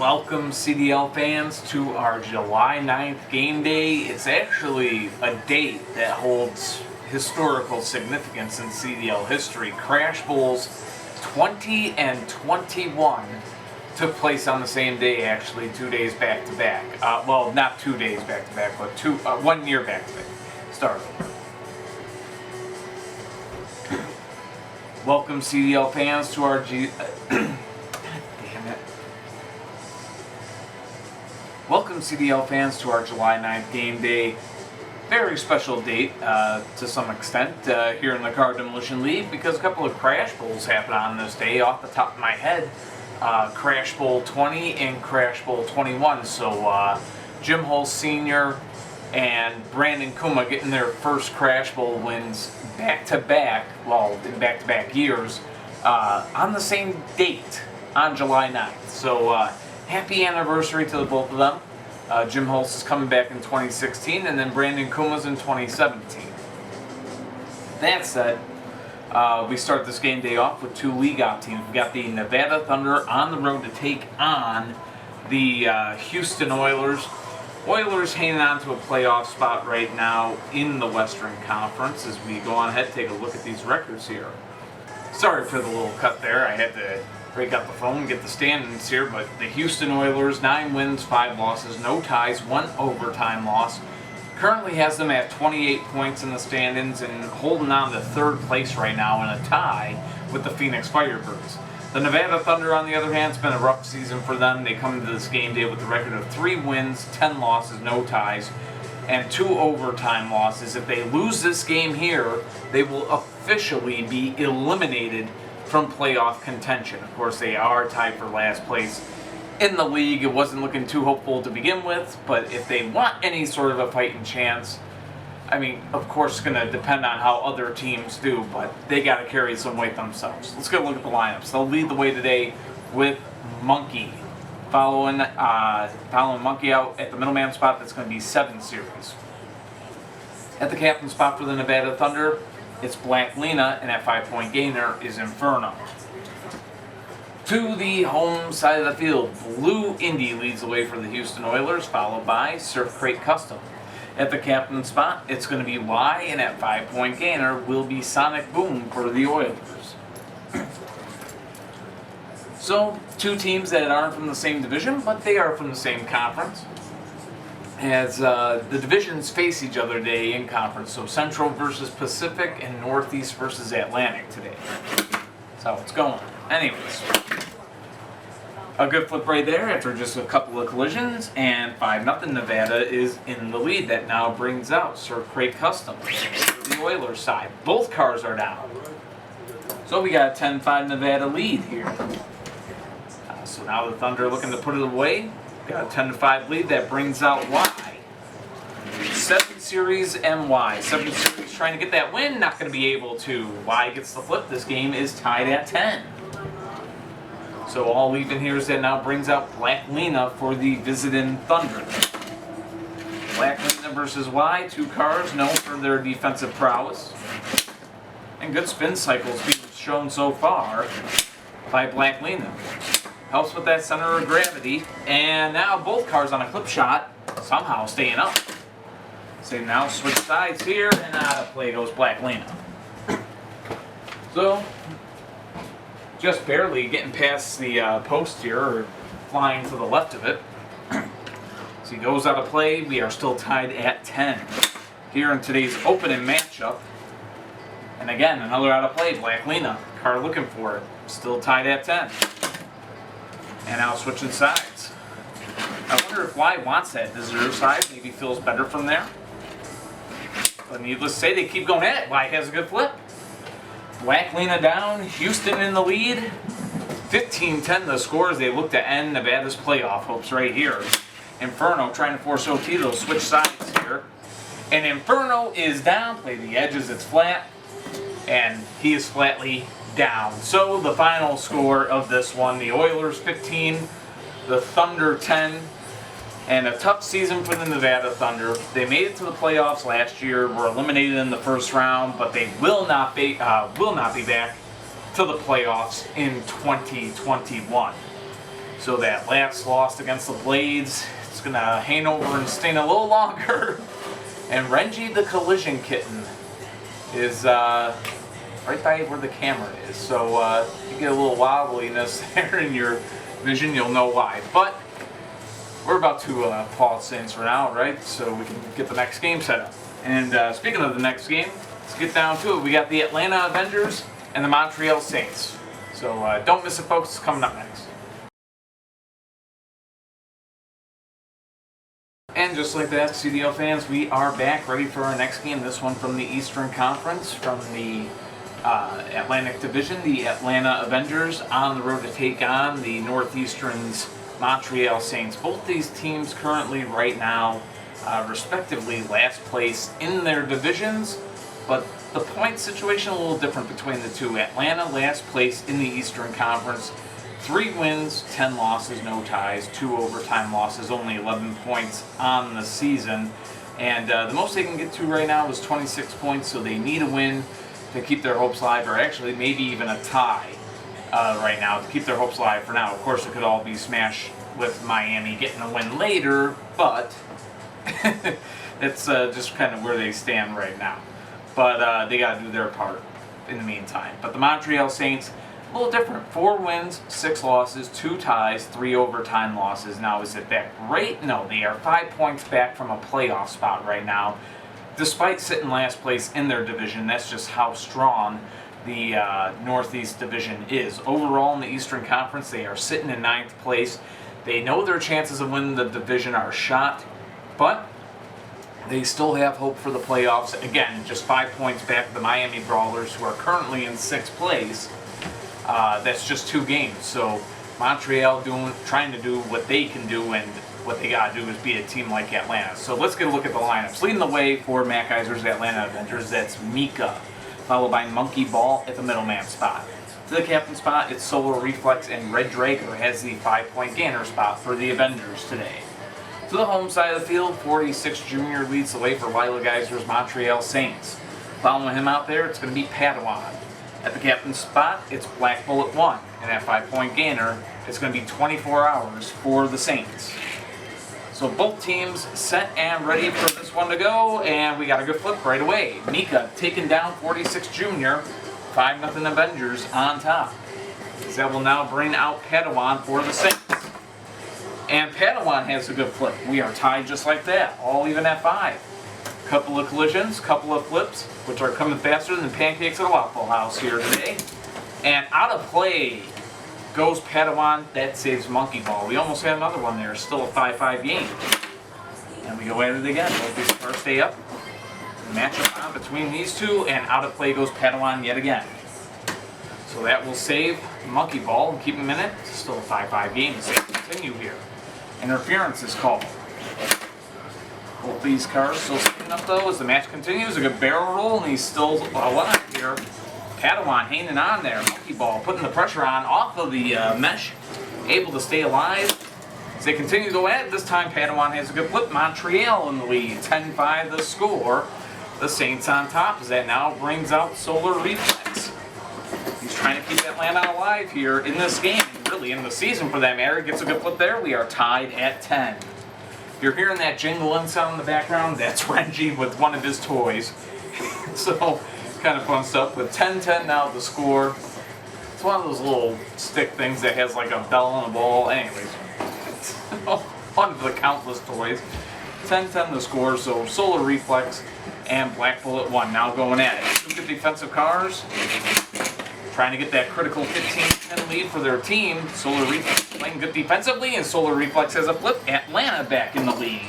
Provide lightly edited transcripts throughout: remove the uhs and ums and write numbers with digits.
Welcome CDL fans to our July 9th game day. It's actually a date that holds historical significance in CDL history. Crash Bowls 20 and 21 took place on the same day, actually 2 days back to back. Well, not 2 days back to back, but 1 year back to back. Start over. Welcome CDL fans to our Welcome CDL fans to our July 9th game day. Very special date to some extent here in the Car Demolition League because a couple of Crash Bowls happened on this day. Off the top of my head, Crash Bowl 20 and Crash Bowl 21. So Jim Hull Sr. and Brandon Kuma getting their first Crash Bowl wins back-to-back, well, in back-to-back years, on the same date, on July 9th. So happy anniversary to the both of them. Jim Holtz is coming back in 2016, and then Brandon Kuma's in 2017. That said, we start this game day off with two league op teams. We've got the Nevada Thunder on the road to take on the Houston Oilers. Oilers hanging on to a playoff spot right now in the Western Conference. As we go on ahead, take a look at these records here. Sorry for the little cut there. I had to break up the phone, get the standings here, but the Houston Oilers, 9 wins, 5 losses, no ties, 1 overtime loss. Currently has them at 28 points in the standings and holding on to 3rd place right now in a tie with the Phoenix Firebirds. The Nevada Thunder, on the other hand, it's been a rough season for them. They come into this game day with a record of 3 wins, 10 losses, no ties, and 2 overtime losses. If they lose this game here, they will officially be eliminated from playoff contention. Of course, they are tied for last place in the league. It wasn't looking too hopeful to begin with, but if they want any sort of a fighting chance, I mean, of course, it's going to depend on how other teams do, but they got to carry some weight themselves. Let's go look at the lineups. They'll lead the way today with Monkey. Following Monkey out at the middleman spot, that's going to be 7 series. At the captain spot for the Nevada Thunder, it's Black Lena, and at 5-point gainer is Inferno. To the home side of the field, Blue Indy leads the way for the Houston Oilers, followed by Surf Crate Custom. At the captain spot, it's going to be Y, and at 5-point gainer will be Sonic Boom for the Oilers. So, 2 teams that aren't from the same division, but they are from the same conference. As the divisions face each other today in conference. So Central versus Pacific and Northeast versus Atlantic today. That's how it's going. Anyways, a good flip right there after just a couple of collisions, and 5-0 Nevada is in the lead. That now brings out Surf Crate Custom for the Oilers side. Both cars are down. So we got a 10-5 Nevada lead here. So now the Thunder looking to put it away. Got a 10-5 lead. That brings out Y. 7 series MY. 7 series trying to get that win. Not going to be able to. Y gets the flip. This game is tied at 10. So all even here is that now brings out Black Lena for the visiting Thunder. Black Lena versus Y. 2 cars known for their defensive prowess. And good spin cycles being shown so far by Black Lena. Helps with that center of gravity, and now both cars on a clip shot, somehow staying up. So now switch sides here, and out of play goes Black Lena. So, just barely getting past the post here, or flying to the left of it. So he goes out of play. We are still tied at 10 here in today's opening matchup. And again, another out of play, Black Lena. Car looking for it. Still tied at 10. And now switching sides. I wonder if Y wants that visitor side. Maybe feels better from there. But needless to say, they keep going at it. Y has a good flip. Black Lena down. Houston in the lead. 15-10 the score as they look to end Nevada's playoff hopes right here. Inferno trying to force OT. They'll switch sides here. And Inferno is down. Play the edges. It's flat. And he is flatly down. So the final score of this one, the Oilers 15, the Thunder 10, and a tough season for the Nevada Thunder. They made it to the playoffs last year, were eliminated in the first round, but they will not be back to the playoffs in 2021. So that last loss against the Blades, it's going to hang over and sting a little longer. And Renji the Collision Kitten is right by where the camera is. So if you get a little wobbliness there in your vision, you'll know why. But we're about to pause things for now, right? So we can get the next game set up. And speaking of the next game, let's get down to it. We got the Atlanta Avengers and the Montreal Saints. So don't miss it, folks. It's coming up next. And just like that, CDL fans, we are back ready for our next game. This one from the Eastern Conference, from the Atlantic Division, the Atlanta Avengers on the road to take on the Northeastern's Montreal Saints. Both these teams currently right now, respectively, last place in their divisions, but the point situation a little different between the two. Atlanta last place in the Eastern Conference, 3 wins, 10 losses, no ties, 2 overtime losses, only 11 points on the season. And the most they can get to right now is 26 points, so they need a win to keep their hopes alive, or actually maybe even a tie right now to keep their hopes alive for now. Of course, it could all be smashed with Miami getting a win later, but it's just kind of where they stand right now. But they got to do their part in the meantime. But the Montreal Saints, a little different. 4 wins, 6 losses, 2 ties, 3 overtime losses. Now, is it that great? No, they are 5 points back from a playoff spot right now, despite sitting last place in their division. That's just how strong the Northeast Division is. Overall, in the Eastern Conference, they are sitting in 9th place. They know their chances of winning the division are shot, but they still have hope for the playoffs. Again, just 5 points back of the Miami Brawlers, who are currently in 6th place. That's just 2 games. So Montreal trying to do what they can do, and what they got to do is beat a team like Atlanta. So let's get a look at the lineups. Leading the way for Mac Iser's Atlanta Avengers, that's Mika, followed by Monkey Ball at the middleman spot. To the captain spot, it's Solar Reflex, and Red Draker has the 5-point gainer spot for the Avengers today. To the home side of the field, 46 Jr. leads the way for Lila Geyser's Montreal Saints. Following him out there, it's going to be Padawan. At the captain's spot, it's Black Bullet 1, and that 5-point gainer, it's going to be 24 hours for the Saints. So both teams set and ready for this one to go, and we got a good flip right away. Mika taking down 46 Jr., 5-0 Avengers on top. That will now bring out Padawan for the Saints. And Padawan has a good flip. We are tied just like that, all even at 5. Couple of collisions, couple of flips, which are coming faster than pancakes at a Waffle House here today. And out of play goes Padawan. That saves Monkey Ball. We almost had another one there. Still a 5-5 game. And we go at it again. Both these cars stay up. Matchup on between these two, and out of play goes Padawan yet again. So that will save Monkey Ball and keep him in it. Still a 5-5 game. So continue here. Interference is called. Both these cars still sitting up though as the match continues. A good barrel roll, and he's still alive here. Padawan hanging on there. Monkey Ball putting the pressure on off of the mesh. Able to stay alive. As they continue to go at it, this time Padawan has a good flip. Montreal in the lead. 10-5 the score. The Saints on top as that now brings out Solar Reflex. He's trying to keep Atlanta alive here in this game, and really in the season for that matter. Gets a good flip there. We are tied at 10. You're hearing that jingling sound in the background? That's Renji with one of his toys. So, kind of fun stuff. With 10-10 now the score. It's one of those little stick things that has like a bell and a ball. Anyways, one of the countless toys. 10-10 the score, so Solar Reflex and Black Bullet 1 now going at it. 2 good defensive cars. Trying to get that critical 15-10 lead for their team. Solar Reflex playing good defensively, and Solar Reflex has a flip. Atlanta back in the lead.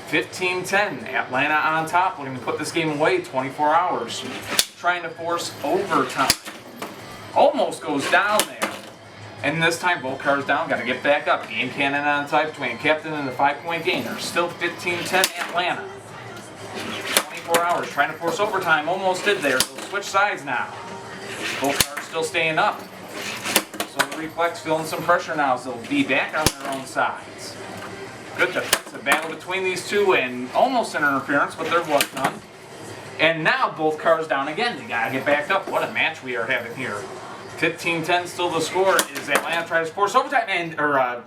15-10. Atlanta on top, looking to put this game away. 24 hours. Trying to force overtime. Almost goes down there. And this time, both cars down. Got to get back up. Game cannon on top between captain and the 5-point gainer. Still 15-10 Atlanta. 24 hours. Trying to force overtime. Almost did there. They'll switch sides now. Both cars still staying up. So the Reflex feeling some pressure now as they'll be back on their own sides. Good defensive battle between these two, and almost an interference, but there was none. And now both cars down again. They gotta get back up. What a match we are having here. 15-10 still the score is Atlanta tries to force overtime and,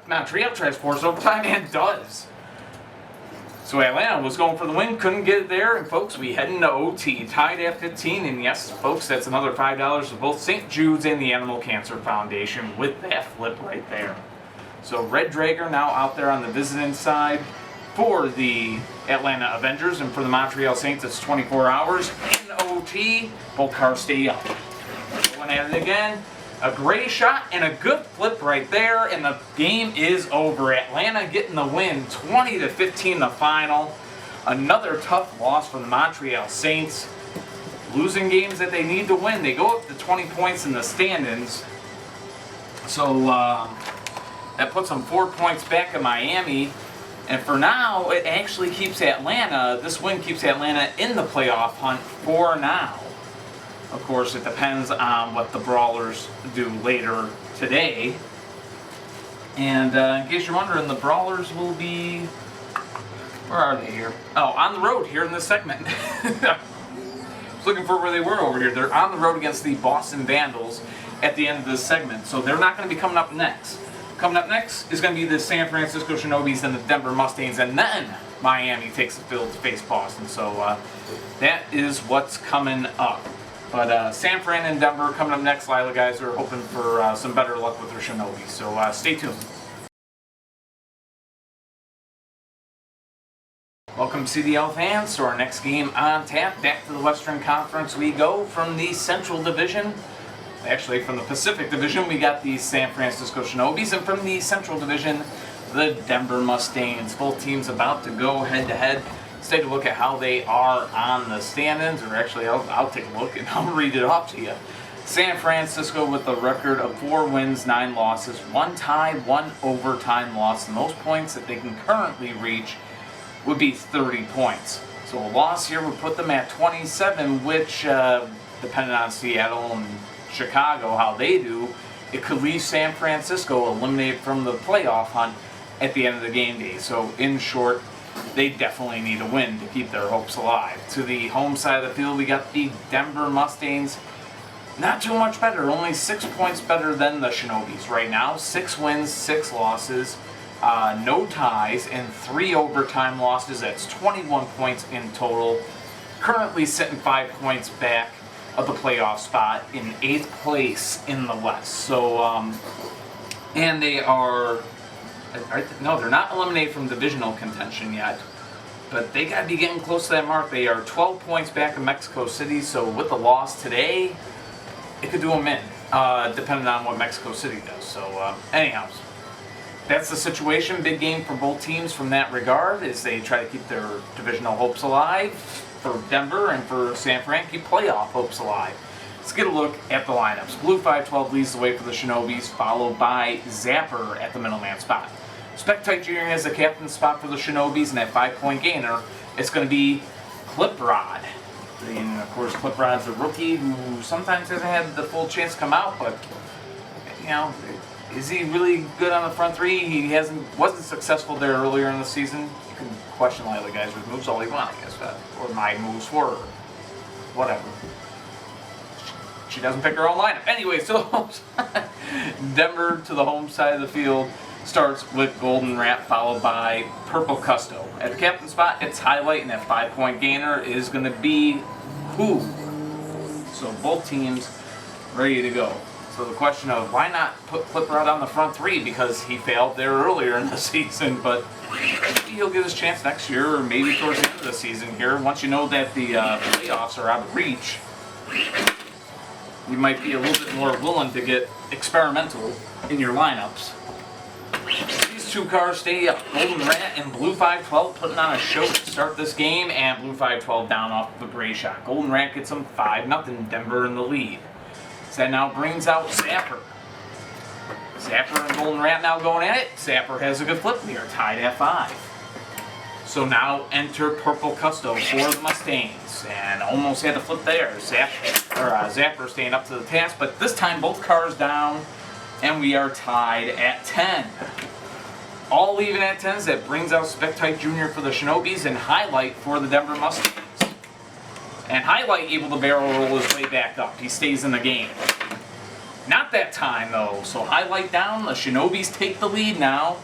Montreal tries to force overtime and does. So Atlanta was going for the win, couldn't get it there, and folks, we head into OT, tied at 15, and yes, folks, that's another $5 to both St. Jude's and the Animal Cancer Foundation with that flip right there. So Red Drager now out there on the visiting side for the Atlanta Avengers, and for the Montreal Saints, it's 24 hours in OT. Both cars stay up. Going at it again. A great shot and a good flip right there, and the game is over. Atlanta getting the win, 20-15 the final. Another tough loss for the Montreal Saints. Losing games that they need to win. They go up to 20 points in the standings. So that puts them 4 points back in Miami. And for now, it actually keeps Atlanta, this win keeps Atlanta in the playoff hunt for now. Of course, it depends on what the Brawlers do later today. And in case you're wondering, the Brawlers will be... Where are they here? Oh, on the road here in this segment. I was looking for where they were over here. They're on the road against the Boston Vandals at the end of this segment. So they're not going to be coming up next. Coming up next is going to be the San Francisco Shinobis and the Denver Mustangs. And then Miami takes the field to face Boston. So that is what's coming up. But San Fran and Denver coming up next. Lila guys are hoping for some better luck with their Shinobis. So stay tuned. Welcome CDL fans to our next game on tap. Back to the Western Conference we go from the Central Division. Actually, from the Pacific Division, we got the San Francisco Shinobis, and from the Central Division, the Denver Mustangs. Both teams about to go head-to-head. Let's take a look at how they are on the standings, or actually, I'll take a look and I'll read it off to you. San Francisco with a record of 4 wins, 9 losses, 1 tie, 1 overtime loss. The most points that they can currently reach would be 30 points. So a loss here would put them at 27, which, depending on Seattle and Chicago, how they do, it could leave San Francisco eliminated from the playoff hunt at the end of the game day. So in short, they definitely need a win to keep their hopes alive. To the home side of the field, we got the Denver Mustangs. Not too much better, only 6 points better than the Shinobis right now. 6 wins, 6 losses, no ties, and 3 overtime losses. That's 21 points in total. Currently sitting 5 points back of the playoff spot in 8th place in the West. So, and they are, no, they're not eliminated from divisional contention yet, but they got to be getting close to that mark. They are 12 points back in Mexico City, so with the loss today, it could do them in, depending on what Mexico City does. So, anyhow, that's the situation. Big game for both teams from that regard as they try to keep their divisional hopes alive. For Denver and for San Fran, keep playoff hopes alive. Let's get a look at the lineups. Blue 512 leads the way for the Shinobis, followed by Zapper at the middleman spot. Spectite Jr. has the captain spot for the Shinobis, and that 5-point gainer, it's going to be Cliprod. And of course, Cliprod's a rookie who sometimes hasn't had the full chance to come out, but you know, is he really good on the front three? He wasn't successful there earlier in the season. You can question Lila guys with moves all he wants, I guess, or my moves for her. Whatever. She doesn't pick her own lineup. Anyway, so Denver to the home side of the field starts with Golden Rat, followed by Purple Custo. At the captain spot, it's Highlight, and that 5-point gainer is going to be Who. So both teams ready to go. So the question of why not put Cliprod on the front three, because he failed there earlier in the season, but maybe he'll get his chance next year, or maybe towards the end of the season here. Once you know that the playoffs are out of reach, you might be a little bit more willing to get experimental in your lineups. These two cars stay up. Golden Rat and Blue 512 putting on a show to start this game, and Blue 512 down off of a gray shot. Golden Rat gets them 5-0, Denver in the lead. So that now brings out Zapper. Zapper and Golden Rat now going at it. Zapper has a good flip. We are tied at 5. So now enter Purple Custo for the Mustangs. And almost had the flip there. Zapper staying up to the task, but this time both cars down, and we are tied at 10. All leaving at 10s. That brings out Spectite Jr. for the Shinobis and Highlight for the Denver Mustangs. And Highlight able to barrel roll his way back up. He stays in the game. Not that time though. So highlight down, the Shinobis take the lead now.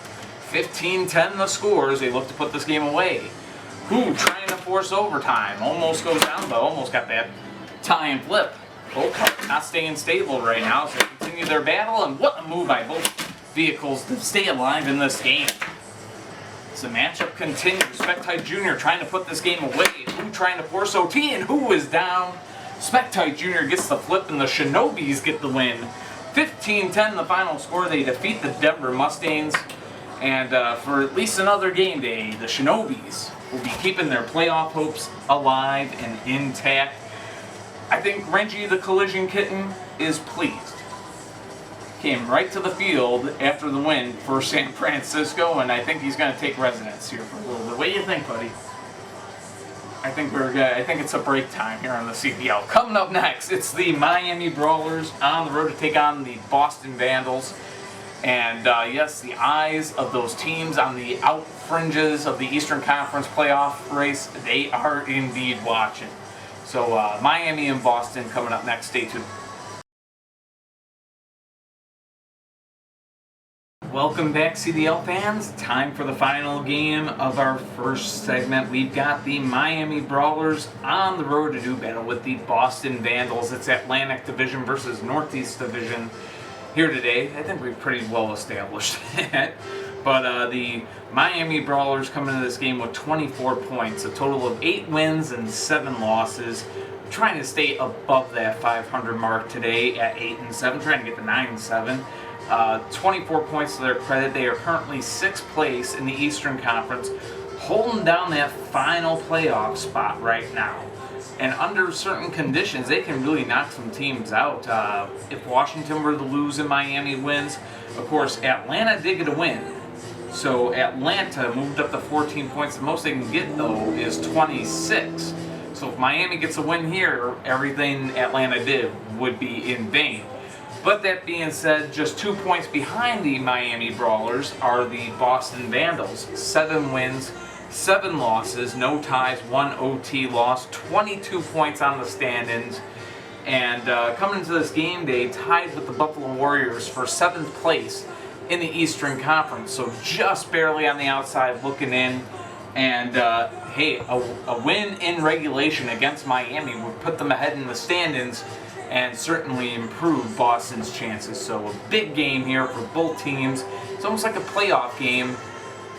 15-10 the scores. They look to put this game away. Who trying to force overtime. Almost goes down though. Almost got that tie and flip. Both not staying stable right now, so they continue their battle. And what a move by both vehicles to stay alive in this game. So the matchup continues. Spectite Jr. trying to put this game away. Who trying to force OT, and who is down? Spectite Jr. gets the flip, and the Shinobis get the win. 15-10 the final score. They defeat the Denver Mustangs. And for at least another game day, the Shinobis will be keeping their playoff hopes alive and intact. I think Renji the Collision Kitten is pleased. Came right to the field after the win for San Francisco, and I think he's going to take residence here for a little bit. What do you think, buddy? I think it's a break time here on the CDL. Coming up next, it's the Miami Brawlers on the road to take on the Boston Vandals. And yes, the eyes of those teams on the out fringes of the Eastern Conference playoff race, they are indeed watching. So Miami and Boston coming up next. Stay tuned. Welcome back, CDL fans. Time for the final game of our first segment. We've got the Miami Brawlers on the road to do battle with the Boston Vandals. It's Atlantic Division versus Northeast Division here today. I think we've pretty well established that. But the Miami Brawlers come into this game with 24 points, a total of 8 wins and 7 losses. Trying to stay above that 500 mark today at 8-7, trying to get to 9-7. 24 points to their credit. They are currently 6th place in the Eastern Conference, holding down that final playoff spot right now. And under certain conditions, they can really knock some teams out. If Washington were to lose and Miami wins, of course, Atlanta did get a win. So Atlanta moved up to 14 points. The most they can get, though, is 26. So if Miami gets a win here, everything Atlanta did would be in vain. But that being said, just 2 points behind the Miami Brawlers are the Boston Vandals. 7 wins, 7 losses, no ties, 1 OT loss, 22 points on the stand-ins. And coming into this game day, tied with the Buffalo Warriors for 7th place in the Eastern Conference. So just barely on the outside looking in. And hey, a win in regulation against Miami would put them ahead in the stand-ins and certainly improve Boston's chances. So a big game here for both teams. It's almost like a playoff game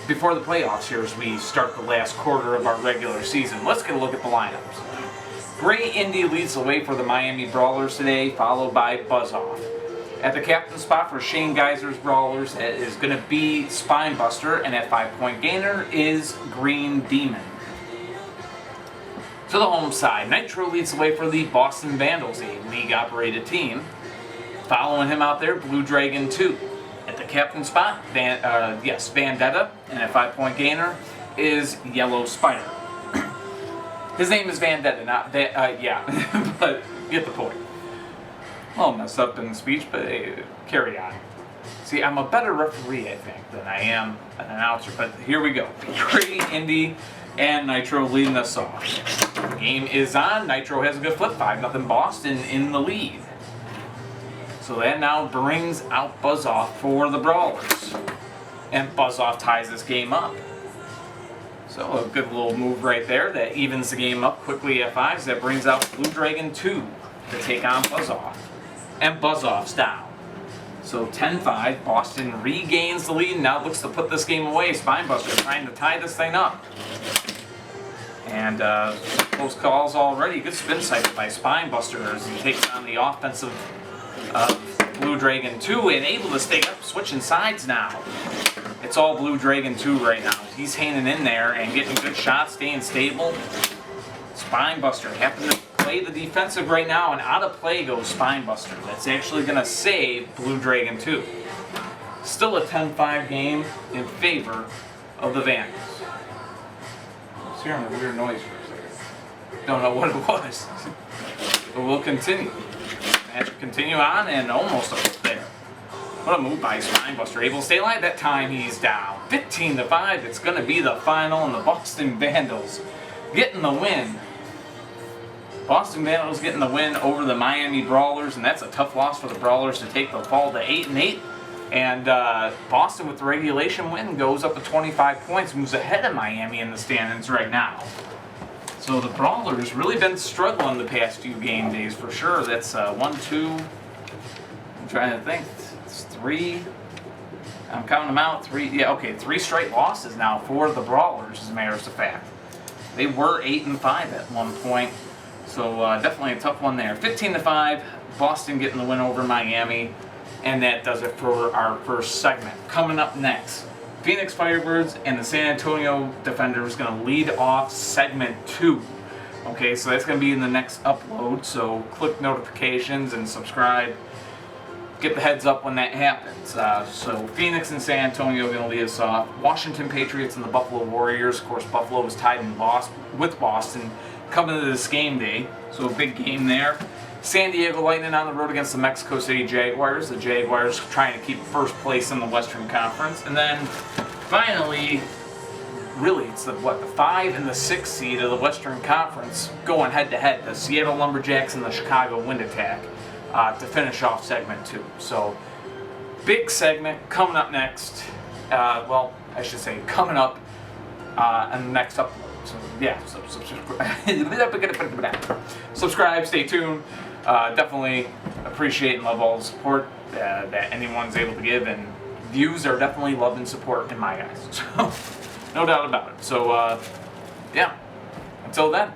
before the playoffs here as we start the last quarter of our regular season. Let's get a look at the lineups. Gray Indy leads the way for the Miami Brawlers today, followed by Buzz Off. At the captain spot for Shane Geyser's Brawlers is going to be Spinebuster, and at 5-point gainer is Green Demon. To the home side, Nitro leads the way for the Boston Vandals, a league-operated team. Following him out there, Blue Dragon 2. At the captain spot, Vendetta, and at 5-point gainer is Yellow Spider. His name is Vendetta, not but get the point. All messed up in the speech, but carry on. See, I'm a better referee, I think, than I am an announcer, but here we go. Gray, Indy, and Nitro leading us off. The game is on. Nitro has a good flip, 5-0 Boston in the lead. So that now brings out Buzz Off for the Brawlers. And Buzz Off ties this game up. So a good little move right there that evens the game up quickly at 5. That brings out Blue Dragon 2 to take on Buzz Off. And Buzz Off's down. So 10-5, Boston regains the lead, now looks to put this game away. Spinebuster trying to tie this thing up. And close calls already. Good spin cycle by Spinebuster as he takes on the offensive Blue Dragon 2 and able to stay up, switching sides now. It's all Blue Dragon 2 right now. He's hanging in there and getting good shots, staying stable. Spinebuster happened to play the defensive right now, and out of play goes Spinebuster. That's actually going to save Blue Dragon 2. Still a 10-5 game in favor of the Vandals. I was hearing a weird noise for a second. Don't know what it was. But we'll continue. Match will continue on, and almost up there. What a move by Spinebuster. Able to stay alive. That time he's down. 15-5. It's going to be the final, and the Boston Vandals getting the win. Boston Vandals getting the win over the Miami Brawlers, and that's a tough loss for the Brawlers to take. They'll fall to 8-8. And Boston, with the regulation win, goes up to 25 points, moves ahead of Miami in the standings right now. So the Brawlers really been struggling the past few game days for sure. That's 1, 2, I'm trying to think, it's 3, I'm counting them out, 3, yeah, okay, 3 straight losses now for the Brawlers, as a matter of fact. They were 8-5 at one point, so definitely a tough one there. 15-5, Boston getting the win over Miami. And that does it for our first segment. Coming up next, Phoenix Firebirds and the San Antonio Defenders going to lead off segment 2. Okay, so that's going to be in the next upload. So click notifications and subscribe. Get the heads up when that happens. So Phoenix and San Antonio are going to lead us off. Washington Patriots and the Buffalo Warriors. Of course, Buffalo is tied in with Boston coming to this game day. So a big game there. San Diego Lightning on the road against the Mexico City Jaguars. The Jaguars trying to keep first place in the Western Conference. And then finally, really, it's the 5 and the 6 seed of the Western Conference going head to head. The Seattle Lumberjacks and the Chicago Wind Attack to finish off segment 2. So, big segment coming up next. Well, I should say coming up in the next upload. So, yeah, subscribe, stay tuned. Definitely appreciate and love all the support that anyone's able to give, and views are definitely love and support in my eyes. So, no doubt about it. So, yeah, until then.